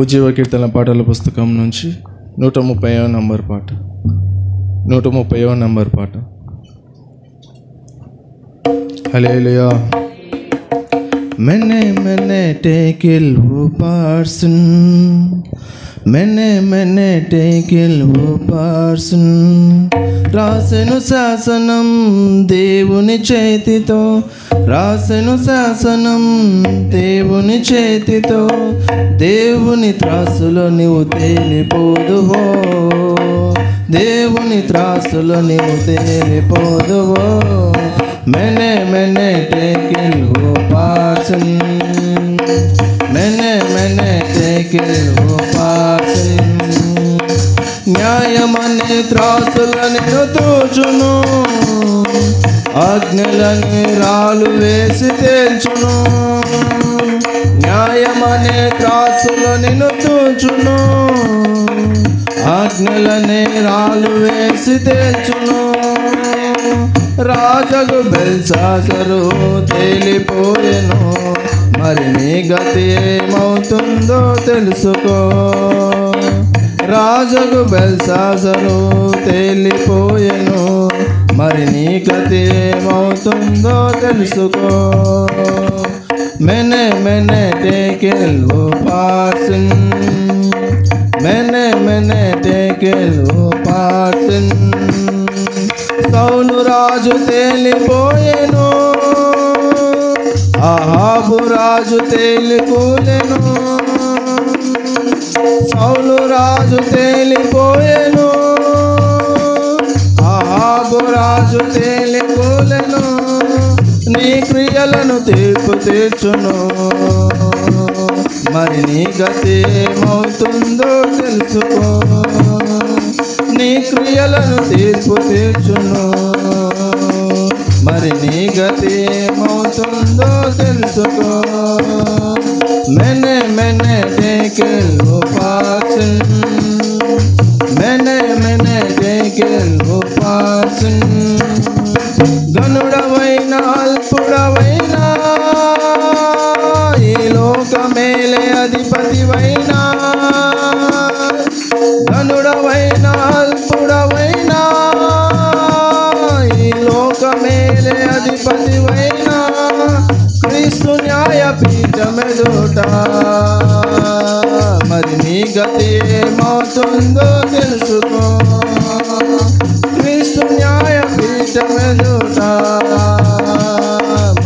ఉజ్జీవ కీర్తన పాటల పుస్తకం నుంచి 130వ నంబర్ పాట. 130వ నంబర్ పాట. హల్లెలూయా. मैंने मैंने टेकिल वो पार्सन, मैंने टेकिल वो पार्सन. రాసెను శాసనం దేవుని చేతితో, రాసెను శాసనం దేవుని చేతితో. దేవుని త్రాసులో నీవు తేలిపోదువో, దేవుని త్రాసులో నీవు తేలిపోదువో. मैंने टेकिल वो पार्सन, मैंने टेकिल वो पार्सन. న్యాయమనే త్రాసులని తూచును, ఆజ్ఞలని రాళ్ళు వేసి తేల్చును. న్యాయమనే త్రాసులని తూచును, ఆజ్ఞలని రాళ్ళు వేసి తేల్చును. రాజగు బెల్షాజరు తేలిపోయెను, మరి నీ గతి ఏమవుతుందో తెలుసుకో. రాజగు బెల్షాజరు తేలిపోయెను, మరి నీ గతి ఏమవుతుందో తెలుసుకో. मैंने टेकिल वो पार्सन, मैंने टेकिल वो पार्सन. సౌలు రాజు తేలిపోయెను, అహాబు రాజు తేలికూలెను. సౌలు రాజు తేలిపోయెను, అహాబు రాజు తేలికూలెను. నీ క్రియలను తీర్పు తీర్చును, మరి నీ గతి ఏమవుతుందో తెలుసుకో. నీ క్రియలను తీర్పు తీర్చును, మరి నీ గతి ఏమవుతుందో తెలుసుకో. मैंने टेकिल वो पार्सन, मैंने टेकिल वो पार्सन. గనుడవైన అల్పుడవైనా, ఈ లోకమేలే అధిపతివైనా. గనుడవైన అల్పుడవైనా, ఈ లోకమేలే అధిపతివైనా. క్రీస్తు న్యాయపీఠమెదుట, మరి నీ గతి ఏమవుతుందో తెలుసుకో. క్రీస్తు న్యాయపీఠమెదుట,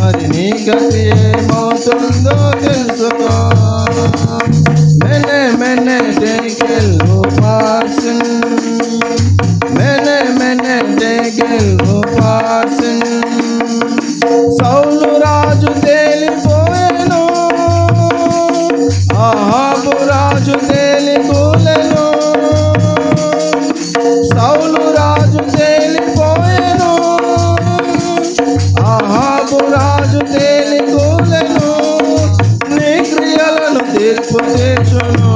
మరి నీ గతి ఏమవుతుందో తెలుసుకో. मैंने टेकिल वो पार्सन, मैंने टेकिल वो पार्सन. సౌలు రాజు తేలిపోయెను, అహాబు రాజు తేలికూలెను. సౌలు రాజు తేలిపోయెను, అహాబు రాజు తేలికూలెను. నీ క్రియలను తీర్పు తీర్చును,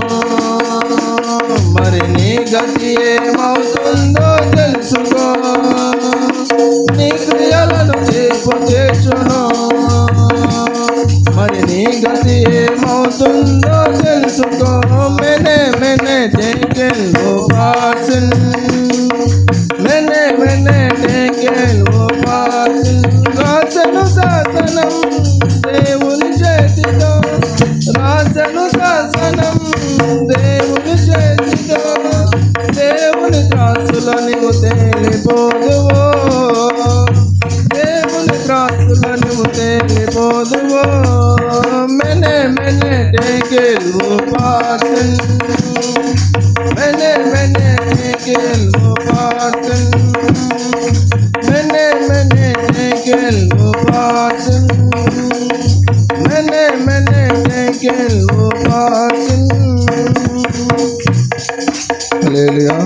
మరి నీ గతి ఏమవుతుందో తెలుసుకో. నీ క్రియలను తీర్పు తీర్చును, మరి నీ గతి ఏమవుతుందో తెలుసుకో. मैंने टेकिल वो पार्सन, मैंने टेकिल वो पार्सन. రాసెను శాసనం దేవుని చేతితో, రాసెను శాసనం దేవుని చేతితో. దేవుని త్రాసులో నీవు తేలిపోదువో, దేవుని త్రాసులో నీవు తేలిపోదువో. मैंने टेकिल वो पार्सन, मैंने टेकिल वो पार्सन. मैंने टेकिल वो पार्सन, मैंने टेकिल वो पार्सन. हालेलुया.